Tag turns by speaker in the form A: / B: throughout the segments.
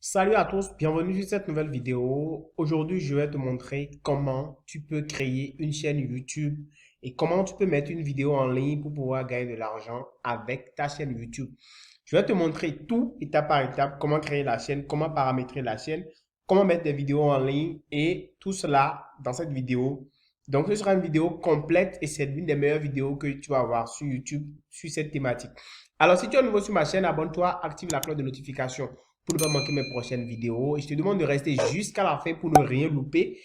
A: Salut à tous, bienvenue sur cette nouvelle vidéo. Aujourd'hui, je vais te montrer comment tu peux créer une chaîne YouTube et comment tu peux mettre une vidéo en ligne pour pouvoir gagner de l'argent avec ta chaîne YouTube. Je vais te montrer tout étape par étape, comment créer la chaîne, comment paramétrer la chaîne, comment mettre des vidéos en ligne et tout cela dans cette vidéo. Donc, ce sera une vidéo complète et c'est l'une des meilleures vidéos que tu vas avoir sur YouTube sur cette thématique. Alors, si tu es nouveau sur ma chaîne, abonne-toi, active la cloche de notification pour ne pas manquer mes prochaines vidéos. Et je te demande de rester jusqu'à la fin pour ne rien louper.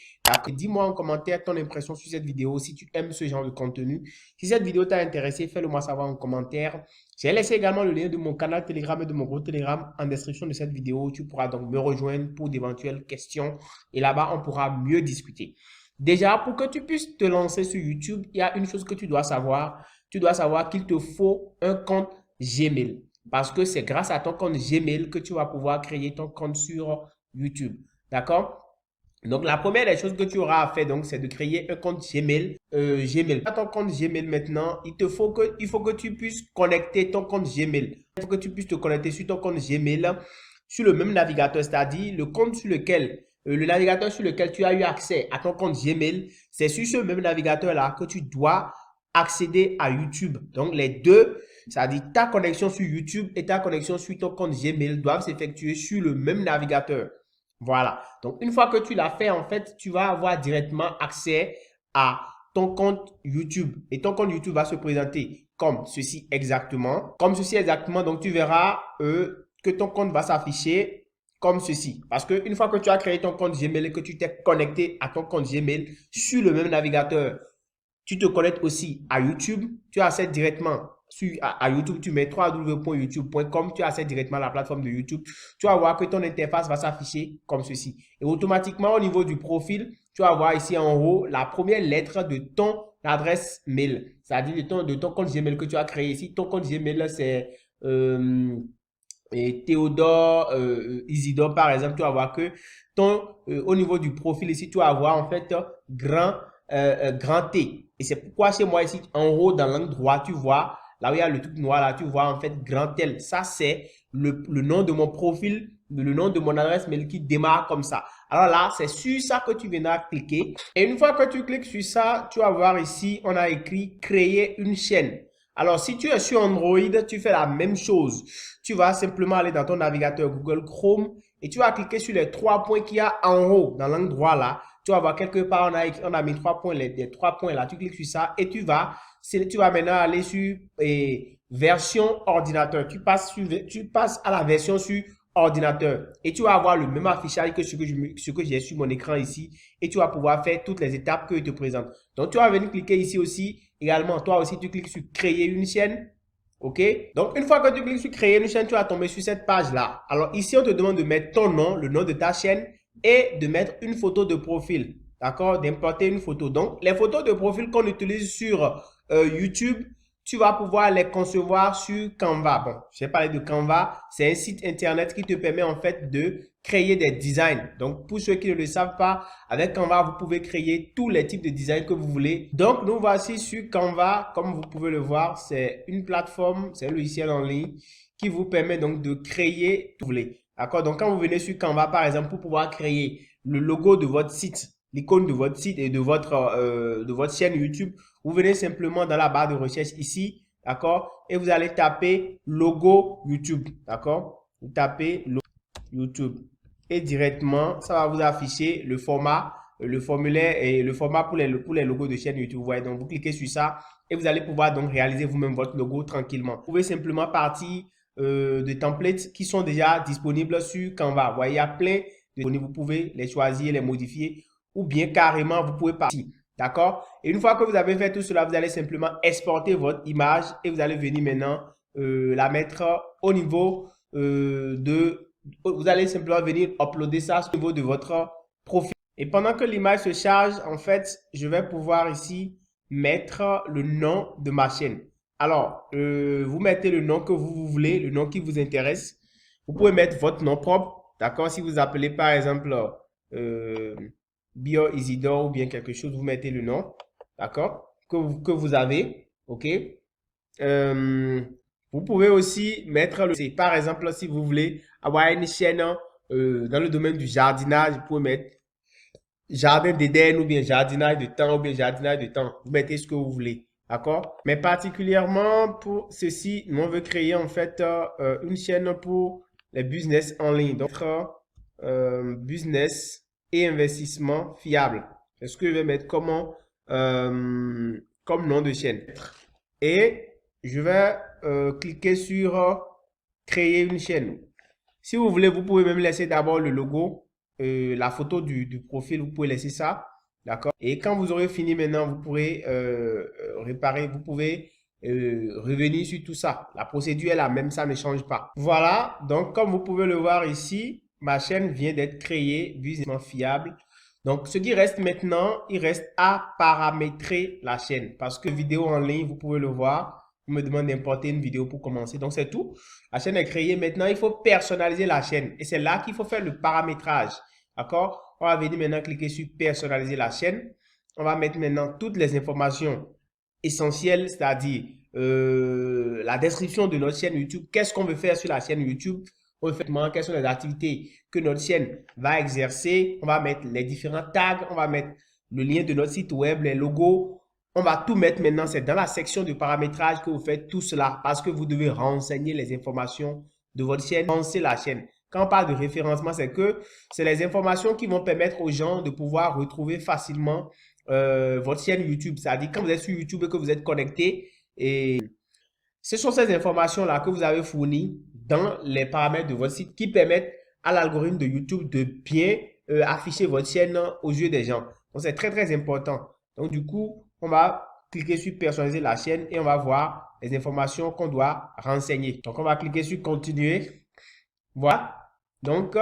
A: Dis-moi en commentaire ton impression sur cette vidéo, si tu aimes ce genre de contenu. Si cette vidéo t'a intéressé, fais-le moi savoir en commentaire. J'ai laissé également le lien de mon canal Telegram et de mon groupe Telegram en description de cette vidéo. Tu pourras donc me rejoindre pour d'éventuelles questions. Et là-bas, on pourra mieux discuter. Déjà, pour que tu puisses te lancer sur YouTube, il y a une chose que tu dois savoir. Tu dois savoir qu'il te faut un compte Gmail. Parce que c'est grâce à ton compte Gmail que tu vas pouvoir créer ton compte sur YouTube. D'accord? Donc, la première des choses que tu auras à faire, donc, c'est de créer un compte Gmail. Gmail. À ton compte Gmail maintenant, il faut que tu puisses connecter ton compte Gmail. Il faut que tu puisses te connecter sur ton compte Gmail sur le même navigateur, c'est-à-dire le compte sur lequel, le navigateur sur lequel tu as eu accès à ton compte Gmail, c'est sur ce même navigateur-là que tu dois accéder à YouTube. Donc, les deux, c'est-à-dire ta connexion sur YouTube et ta connexion sur ton compte Gmail doivent s'effectuer sur le même navigateur. Voilà. Donc, une fois que tu l'as fait, en fait, tu vas avoir directement accès à ton compte YouTube. Et ton compte YouTube va se présenter comme ceci exactement. Comme ceci exactement. Donc, tu verras que ton compte va s'afficher comme ceci. Parce qu'une fois que tu as créé ton compte Gmail et que tu t'es connecté à ton compte Gmail sur le même navigateur, tu te connectes aussi à YouTube. Tu accèdes directement à YouTube. Tu mets www.youtube.com. Tu accèdes directement à la plateforme de YouTube. Tu vas voir que ton interface va s'afficher comme ceci. Et automatiquement, au niveau du profil, tu vas voir ici en haut la première lettre de ton adresse mail. C'est-à-dire de ton compte Gmail que tu as créé ici. Ton compte Gmail, c'est Théodore Isidore, par exemple. Tu vas voir que au niveau du profil ici, tu vas voir en fait grand T. Et c'est pourquoi chez moi ici, en haut, dans l'angle droit, tu vois, là où il y a le truc noir, là, tu vois en fait grand L. Ça, c'est le nom de mon profil, le nom de mon adresse mail qui démarre comme ça. Alors là, c'est sur ça que tu viendras cliquer. Et une fois que tu cliques sur ça, tu vas voir ici, on a écrit créer une chaîne. Alors, si tu es sur Android, tu fais la même chose. Tu vas simplement aller dans ton navigateur Google Chrome et tu vas cliquer sur les trois points qu'il y a en haut, dans l'angle droit là. Tu vas voir quelque part, on a mis trois points, les trois points là. Tu cliques sur ça et tu vas maintenant aller sur version ordinateur. Tu passes à la version sur ordinateur et tu vas avoir le même affichage que ce que j'ai sur mon écran ici et tu vas pouvoir faire toutes les étapes qu'il te présente. Donc, tu vas venir cliquer ici aussi. Également, toi aussi, tu cliques sur créer une chaîne. OK? Donc, une fois que tu cliques sur créer une chaîne, tu vas tomber sur cette page-là. Alors, ici, on te demande de mettre ton nom, le nom de ta chaîne et de mettre une photo de profil. D'accord? D'importer une photo. Donc, les photos de profil qu'on utilise sur YouTube, tu vas pouvoir les concevoir sur Canva. Bon, j'ai parlé de Canva. C'est un site internet qui te permet en fait de créer des designs. Donc, pour ceux qui ne le savent pas, avec Canva, vous pouvez créer tous les types de designs que vous voulez. Donc, nous voici sur Canva. Comme vous pouvez le voir, c'est une plateforme, c'est un logiciel en ligne qui vous permet donc de créer tout ce que vous voulez. D'accord? Donc, quand vous venez sur Canva, par exemple, pour pouvoir créer le logo de votre site, l'icône de votre site et de votre chaîne YouTube, vous venez simplement dans la barre de recherche ici, d'accord? Et vous allez taper logo YouTube, d'accord? Vous tapez logo YouTube et directement, ça va vous afficher le format, le formulaire et le format pour les logos de chaîne YouTube. Vous voyez, donc vous cliquez sur ça et vous allez pouvoir donc réaliser vous-même votre logo tranquillement. Vous pouvez simplement partir de templates qui sont déjà disponibles sur Canva. Vous voyez, il y a plein de vous pouvez les choisir, les modifier ou bien carrément vous pouvez partir. D'accord? Et une fois que vous avez fait tout cela, vous allez simplement exporter votre image et vous allez venir maintenant la mettre au niveau vous allez simplement venir uploader ça au niveau de votre profil. Et pendant que l'image se charge, en fait, je vais pouvoir ici mettre le nom de ma chaîne. Alors, vous mettez le nom que vous voulez, le nom qui vous intéresse. Vous pouvez mettre votre nom propre, d'accord? Si vous appelez par exemple Bio Isidore ou bien quelque chose, vous mettez le nom, d'accord? Que vous avez, ok? Vous pouvez aussi mettre par exemple, si vous voulez avoir une chaîne dans le domaine du jardinage, vous pouvez mettre jardin d'Éden ou bien jardinage de temps ou bien jardinage de temps. Vous mettez ce que vous voulez. D'accord? Mais particulièrement pour ceci, nous on veut créer en fait une chaîne pour les business en ligne. Donc, business et investissement fiable. C'est ce que je vais mettre comme nom de chaîne. Et je vais cliquer sur créer une chaîne. Si vous voulez, vous pouvez même laisser d'abord le logo, la photo du profil, vous pouvez laisser ça. D'accord? Et quand vous aurez fini maintenant, vous pourrez réparer, vous pouvez revenir sur tout ça. La procédure est la même, ça ne change pas. Voilà, donc comme vous pouvez le voir ici, ma chaîne vient d'être créée, business fiable. Donc, ce qui reste maintenant, il reste à paramétrer la chaîne. Parce que vidéo en ligne, vous pouvez le voir, on me demande d'importer une vidéo pour commencer. Donc, c'est tout. La chaîne est créée. Maintenant, il faut personnaliser la chaîne. Et c'est là qu'il faut faire le paramétrage. D'accord? On va venir maintenant cliquer sur personnaliser la chaîne. On va mettre maintenant toutes les informations essentielles, c'est-à-dire la description de notre chaîne YouTube. Qu'est-ce qu'on veut faire sur la chaîne YouTube? Quelles sont les activités que notre chaîne va exercer. On va mettre les différents tags. On va mettre le lien de notre site web, les logos. On va tout mettre maintenant. C'est dans la section de paramétrage que vous faites tout cela parce que vous devez renseigner les informations de votre chaîne, lancer la chaîne. Quand on parle de référencement, c'est les informations qui vont permettre aux gens de pouvoir retrouver facilement votre chaîne YouTube. C'est-à-dire quand vous êtes sur YouTube et que vous êtes connecté, et ce sont ces informations-là que vous avez fournies dans les paramètres de votre site qui permettent à l'algorithme de YouTube de bien afficher votre chaîne aux yeux des gens. Donc, c'est très, très important. Donc, du coup, on va cliquer sur personnaliser la chaîne et on va voir les informations qu'on doit renseigner. Donc, on va cliquer sur continuer. Voilà. Donc,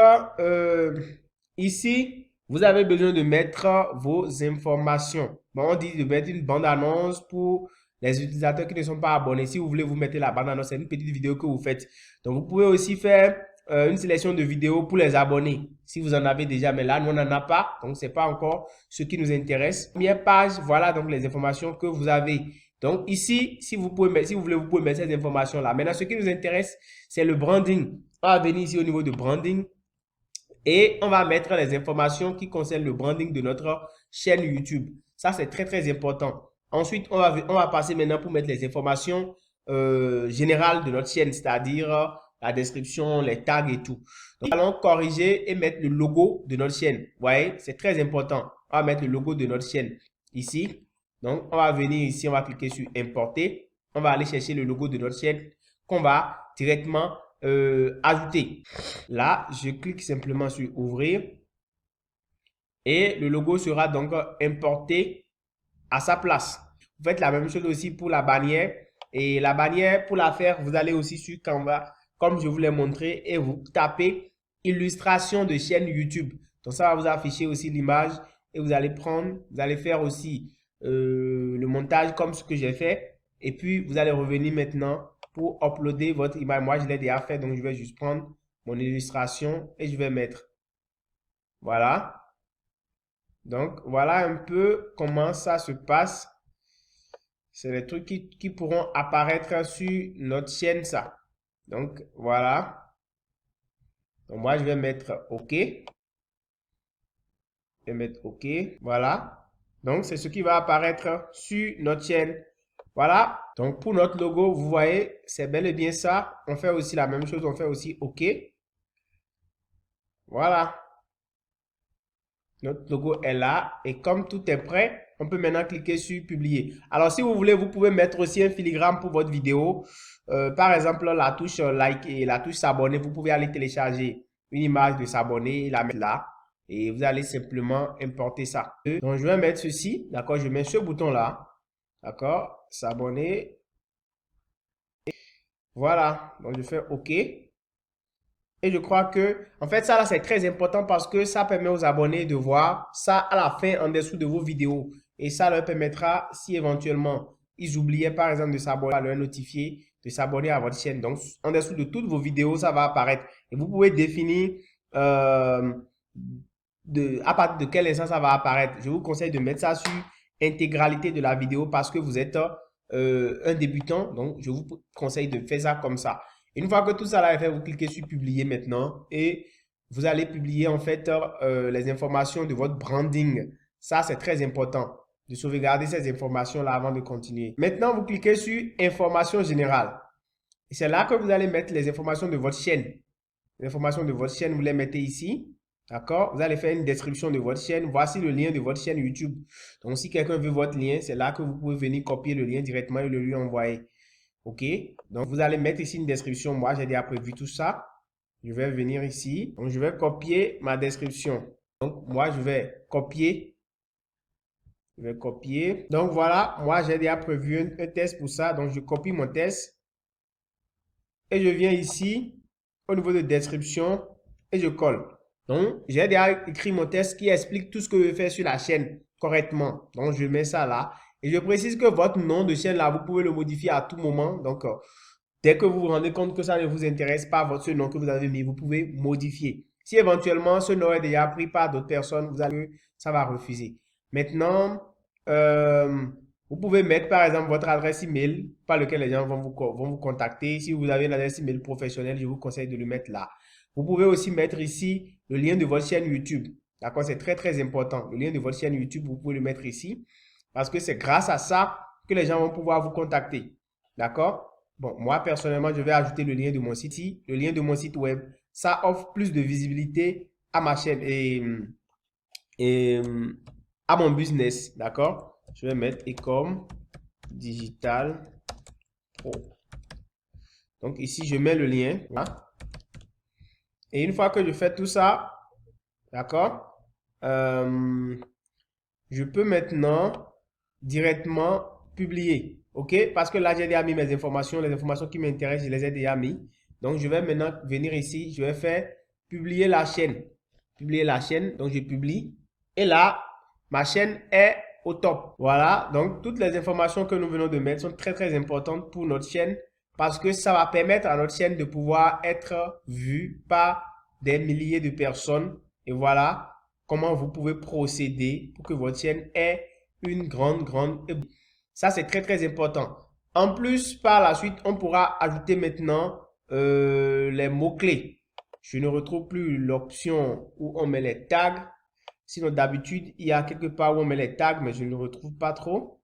A: ici, vous avez besoin de mettre vos informations. Bon, on dit de mettre une bande-annonce pour les utilisateurs qui ne sont pas abonnés. Si vous voulez, vous mettez la bande-annonce, c'est une petite vidéo que vous faites. Donc, vous pouvez aussi faire une sélection de vidéos pour les abonnés. Si vous en avez déjà, mais là, nous, on n'en a pas. Donc, c'est pas encore ce qui nous intéresse. Première page, voilà donc les informations que vous avez. Donc, ici, si vous voulez, vous pouvez mettre ces informations-là. Maintenant, ce qui nous intéresse, c'est le branding. On va venir ici au niveau de branding et on va mettre les informations qui concernent le branding de notre chaîne YouTube. Ça, c'est très, très important. Ensuite, on va passer maintenant pour mettre les informations générales de notre chaîne, c'est-à-dire la description, les tags et tout. Donc, allons corriger et mettre le logo de notre chaîne. Vous voyez, c'est très important. On va mettre le logo de notre chaîne ici. Donc, on va venir ici, on va cliquer sur importer. On va aller chercher le logo de notre chaîne qu'on va directement ajouter. Là, je clique simplement sur ouvrir et le logo sera donc importé à sa place. Vous faites la même chose aussi pour la bannière et la bannière, pour la faire, vous allez aussi sur Canva comme je vous l'ai montré et vous tapez illustration de chaîne YouTube. Donc ça va vous afficher aussi l'image et vous allez faire aussi le montage comme ce que j'ai fait et puis vous allez revenir maintenant pour uploader votre image. Moi, je l'ai déjà fait, donc je vais juste prendre mon illustration et je vais mettre. Voilà. Donc, voilà un peu comment ça se passe. C'est les trucs qui pourront apparaître sur notre chaîne, ça. Donc, voilà. Donc, moi, je vais mettre OK. Je vais mettre OK. Voilà. Donc, c'est ce qui va apparaître sur notre chaîne. Voilà, donc pour notre logo, vous voyez, c'est bel et bien ça. On fait aussi la même chose, on fait aussi OK. Voilà, notre logo est là et comme tout est prêt, on peut maintenant cliquer sur publier. Alors si vous voulez, vous pouvez mettre aussi un filigrane pour votre vidéo. Par exemple, la touche like et la touche s'abonner, vous pouvez aller télécharger une image de s'abonner et la mettre là. Et vous allez simplement importer ça. Donc je vais mettre ceci, d'accord, je mets ce bouton là. D'accord, s'abonner. Voilà, donc je fais OK. Et je crois que, en fait, ça là, c'est très important parce que ça permet aux abonnés de voir ça à la fin en dessous de vos vidéos. Et ça leur permettra, si éventuellement ils oubliaient par exemple de s'abonner, à leur notifier de s'abonner à votre chaîne. Donc, en dessous de toutes vos vidéos, ça va apparaître. Et vous pouvez définir à partir de quel instant ça va apparaître. Je vous conseille de mettre ça sur intégralité de la vidéo parce que vous êtes un débutant. Donc, je vous conseille de faire ça comme ça. Une fois que tout ça là est fait, vous cliquez sur publier maintenant et vous allez publier en fait les informations de votre branding. Ça, c'est très important de sauvegarder ces informations-là avant de continuer. Maintenant, vous cliquez sur informations générales. Et c'est là que vous allez mettre les informations de votre chaîne. Les informations de votre chaîne, vous les mettez ici. D'accord? Vous allez faire une description de votre chaîne. Voici le lien de votre chaîne YouTube. Donc, si quelqu'un veut votre lien, c'est là que vous pouvez venir copier le lien directement et le lui envoyer. OK? Donc, vous allez mettre ici une description. Moi, j'ai déjà prévu tout ça. Je vais venir ici. Donc, je vais copier ma description. Donc, moi, je vais copier. Je vais copier. Donc, voilà. Moi, j'ai déjà prévu un test pour ça. Donc, je copie mon test. Et je viens ici, au niveau de description, et je colle. Donc, j'ai déjà écrit mon test qui explique tout ce que je vais faire sur la chaîne correctement. Donc, je mets ça là. Et je précise que votre nom de chaîne là, vous pouvez le modifier à tout moment. Donc, dès que vous vous rendez compte que ça ne vous intéresse pas, ce nom que vous avez mis, vous pouvez modifier. Si éventuellement ce nom est déjà pris par d'autres personnes, ça va refuser. Maintenant, vous pouvez mettre par exemple votre adresse email par lequel les gens vont vous contacter. Si vous avez une adresse email professionnelle, je vous conseille de le mettre là. Vous pouvez aussi mettre ici le lien de votre chaîne YouTube. D'accord, c'est très très important. Le lien de votre chaîne YouTube, vous pouvez le mettre ici parce que c'est grâce à ça que les gens vont pouvoir vous contacter. D'accord? Bon, moi personnellement, je vais ajouter le lien de mon site, le lien de mon site web. Ça offre plus de visibilité à ma chaîne et à mon business. D'accord? Je vais mettre Ecom Digital Pro. Donc ici, je mets le lien. Voilà. Et une fois que je fais tout ça, d'accord, je peux maintenant directement publier. OK? Parce que là, j'ai déjà mis mes informations. Les informations qui m'intéressent, je les ai déjà mis. Donc, je vais maintenant venir ici. Je vais faire publier la chaîne. Publier la chaîne. Donc, je publie. Et là, ma chaîne est au top. Voilà. Donc, toutes les informations que nous venons de mettre sont très, très importantes pour notre chaîne parce que ça va permettre à notre chaîne de pouvoir être vue par des milliers de personnes. Et voilà comment vous pouvez procéder pour que votre chaîne ait une grande. Ça, c'est très, très important. En plus, par la suite, on pourra ajouter maintenant les mots-clés. Je ne retrouve plus l'option où on met les tags. Sinon, d'habitude, il y a quelque part où on met les tags, mais je ne le retrouve pas trop.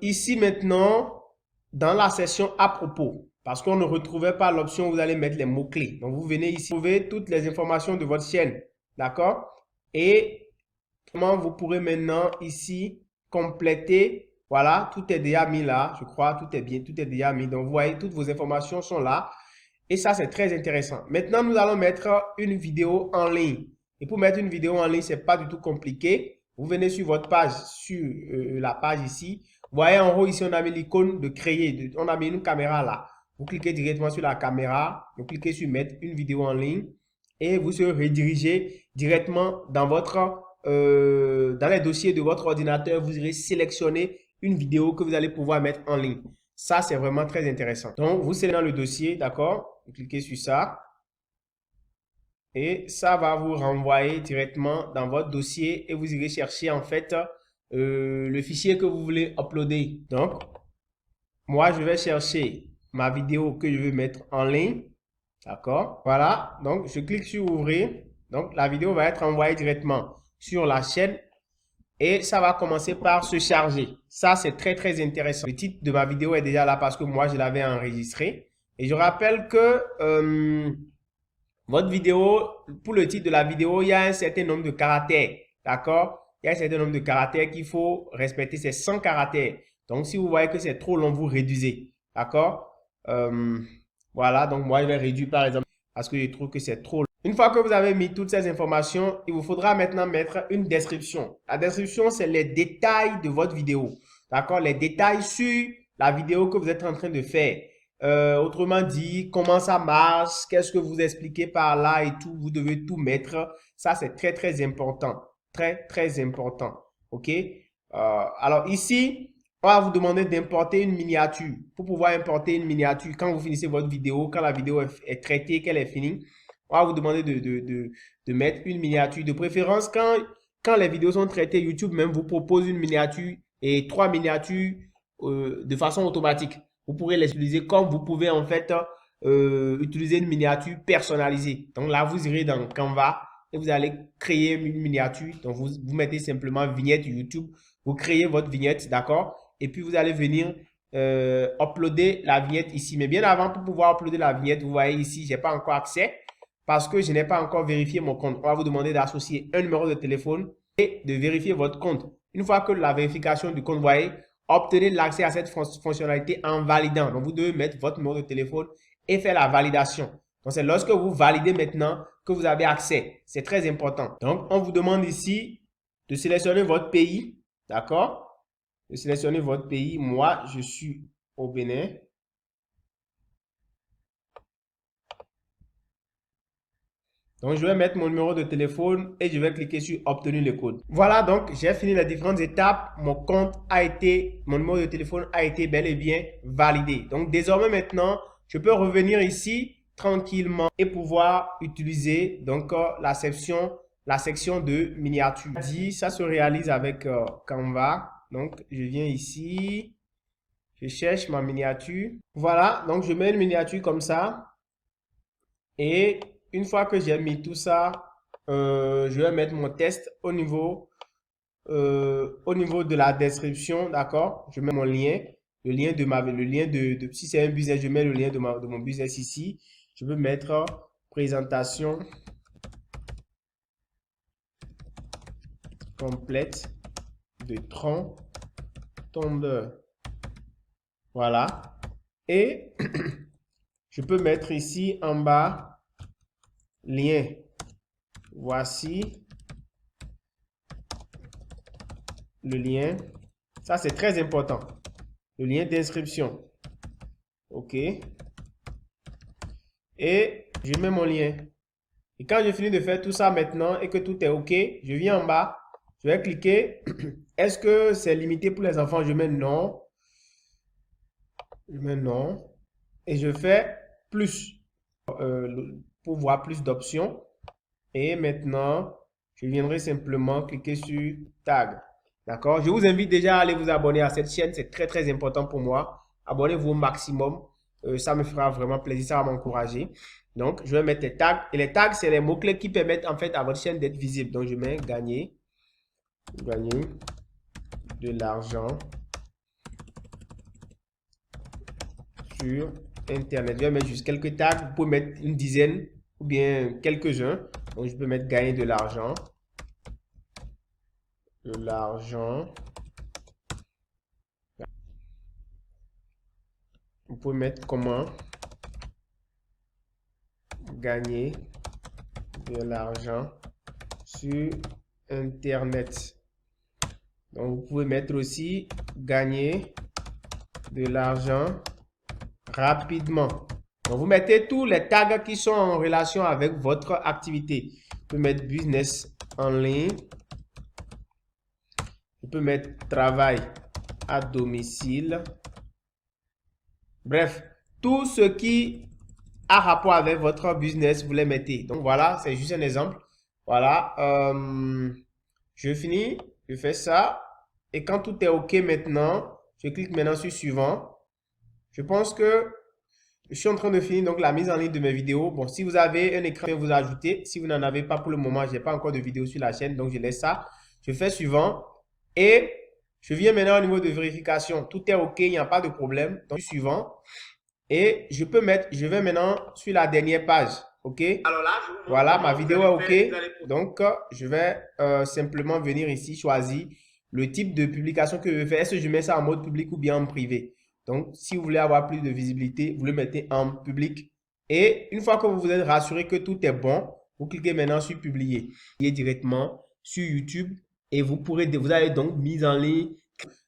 A: Ici, maintenant, dans la section à propos, parce qu'on ne retrouvait pas l'option où vous allez mettre les mots-clés. Donc, vous venez ici, vous trouvez toutes les informations de votre chaîne. D'accord? Et comment vous pourrez maintenant ici compléter. Voilà, tout est déjà mis là. Je crois, tout est bien, tout est déjà mis. Donc, vous voyez, toutes vos informations sont là. Et ça, c'est très intéressant. Maintenant, nous allons mettre une vidéo en ligne. Et pour mettre une vidéo en ligne, c'est pas du tout compliqué. Vous venez sur votre page, sur la page ici. Vous voyez en haut ici, on a mis l'icône de créer. On a mis une caméra là. Vous cliquez directement sur la caméra. Vous cliquez sur mettre une vidéo en ligne. Et vous serez redirigé directement dans dans les dossiers de votre ordinateur. Vous irez sélectionner une vidéo que vous allez pouvoir mettre en ligne. Ça, c'est vraiment très intéressant. Donc, vous sélectionnez le dossier, d'accord? Vous cliquez sur ça. Et ça va vous renvoyer directement dans votre dossier et vous irez chercher en fait le fichier que vous voulez uploader. Donc, moi, je vais chercher ma vidéo que je veux mettre en ligne. D'accord? Voilà. Donc, je clique sur ouvrir. Donc, la vidéo va être envoyée directement sur la chaîne et ça va commencer par se charger. Ça, c'est très, très intéressant. Le titre de ma vidéo est déjà là parce que moi, je l'avais enregistré. Et je rappelle que votre vidéo, pour le titre de la vidéo, il y a un certain nombre de caractères. D'accord? Il y a un certain nombre de caractères qu'il faut respecter. C'est 100 caractères. Donc, si vous voyez que c'est trop long, vous réduisez. D'accord? Voilà. Donc, moi, je vais réduire par exemple parce que je trouve que c'est trop long. Une fois que vous avez mis toutes ces informations, il vous faudra maintenant mettre une description. La description, c'est les détails de votre vidéo. D'accord? Les détails sur la vidéo que vous êtes en train de faire. Autrement dit, comment ça marche, qu'est-ce que vous expliquez par là et tout. Vous devez tout mettre. Ça, c'est très, très important. Très, très important. OK? Alors ici, on va vous demander d'importer une miniature. Pour pouvoir importer une miniature, quand vous finissez votre vidéo, quand la vidéo est traitée, qu'elle est finie, on va vous demander de mettre une miniature. De préférence, quand les vidéos sont traitées, YouTube même vous propose une miniature et 3 miniatures de façon automatique. Vous pourrez les utiliser comme vous pouvez en fait utiliser une miniature personnalisée. Donc là, vous irez dans Canva et vous allez créer une miniature. Donc vous mettez simplement vignette YouTube. Vous créez votre vignette, d'accord? Et puis vous allez venir uploader la vignette ici. Mais bien avant, pour pouvoir uploader la vignette, vous voyez ici, je n'ai pas encore accès parce que je n'ai pas encore vérifié mon compte. On va vous demander d'associer un numéro de téléphone et de vérifier votre compte. Une fois que la vérification du compte, vous voyez, obtenez l'accès à cette fonctionnalité en validant. Donc, vous devez mettre votre numéro de téléphone et faire la validation. Donc, c'est lorsque vous validez maintenant que vous avez accès. C'est très important. Donc, on vous demande ici de sélectionner votre pays. D'accord? De sélectionner votre pays. Moi, je suis au Bénin. Donc, je vais mettre mon numéro de téléphone et je vais cliquer sur obtenir le code. Voilà, donc, j'ai fini les différentes étapes. Mon compte a été, mon numéro de téléphone a été bel et bien validé. Donc, désormais, maintenant, je peux revenir ici tranquillement et pouvoir utiliser donc la section de miniature. Ça se réalise avec Canva. Donc, je viens ici. Je cherche ma miniature. Voilà, donc je mets une miniature comme ça. Et une fois que j'ai mis tout ça, je vais mettre mon test au niveau de la description, d'accord? Je mets mon lien, le lien de si c'est un business, je mets le lien de mon business ici. Je peux mettre présentation complète de tronc tondeur. Voilà. Et je peux mettre ici en bas lien. Voici le lien. Ça, c'est très important. Le lien d'inscription. OK. Et je mets mon lien. Et quand je finis de faire tout ça maintenant et que tout est OK, je viens en bas. Je vais cliquer. Est-ce que c'est limité pour les enfants? Je mets non. Je mets non. Et je fais plus pour voir plus d'options. Et maintenant, je viendrai simplement cliquer sur tag. D'accord? Je vous invite déjà à aller vous abonner à cette chaîne. C'est très, très important pour moi. Abonnez-vous au maximum. Ça me fera vraiment plaisir. Ça va m'encourager. Donc, je vais mettre les tags. Et les tags, c'est les mots-clés qui permettent en fait à votre chaîne d'être visible. Donc, je mets gagner de l'argent sur Internet. Je vais mettre juste quelques tags. Vous pouvez mettre une dizaine ou bien quelques-uns. Donc, je peux mettre gagner de l'argent. Vous pouvez mettre comment gagner de l'argent sur Internet. Donc, vous pouvez mettre aussi gagner de l'argent rapidement. Donc, vous mettez tous les tags qui sont en relation avec votre activité. Vous pouvez mettre business en ligne. Vous pouvez mettre travail à domicile. Bref, tout ce qui a rapport avec votre business, vous les mettez. Donc, voilà, c'est juste un exemple. Voilà, je finis, je fais ça. Et quand tout est OK maintenant, je clique maintenant sur suivant. Je pense que je suis en train de finir donc la mise en ligne de mes vidéos. Bon, si vous avez un écran, vous ajoutez. Si vous n'en avez pas pour le moment, je n'ai pas encore de vidéo sur la chaîne, donc je laisse ça. Je fais suivant et je viens maintenant au niveau de vérification. Tout est OK, il n'y a pas de problème. Donc, suivant. Et je vais maintenant sur la dernière page. OK? Alors là, voilà, ma vidéo est OK. Donc, je vais simplement venir ici, choisir le type de publication que je veux faire. Est-ce que je mets ça en mode public ou bien en privé? Donc, si vous voulez avoir plus de visibilité, vous le mettez en public. Et une fois que vous vous êtes rassuré que tout est bon, vous cliquez maintenant sur publier. Publier directement sur YouTube et vous allez donc mise en ligne.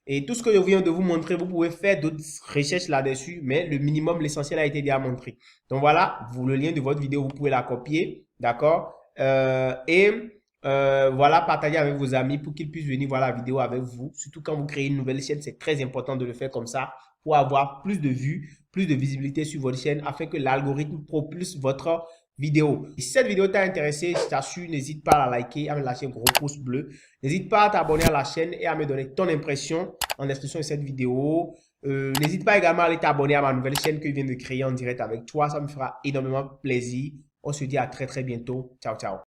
A: Et tout ce que je viens de vous montrer, vous pouvez faire d'autres recherches là-dessus, mais le minimum, l'essentiel a été déjà montré. Donc voilà, le lien de votre vidéo, vous pouvez la copier, d'accord? Voilà, partagez avec vos amis pour qu'ils puissent venir voir la vidéo avec vous. Surtout quand vous créez une nouvelle chaîne, c'est très important de le faire comme ça pour avoir plus de vues, plus de visibilité sur votre chaîne afin que l'algorithme propulse votre vidéo. Et si cette vidéo t'a intéressé, je t'assure, n'hésite pas à la liker, à me lâcher un gros pouce bleu. N'hésite pas à t'abonner à la chaîne et à me donner ton impression en description de cette vidéo. N'hésite pas également à aller t'abonner à ma nouvelle chaîne que je viens de créer en direct avec toi. Ça me fera énormément plaisir. On se dit à très très bientôt. Ciao, ciao.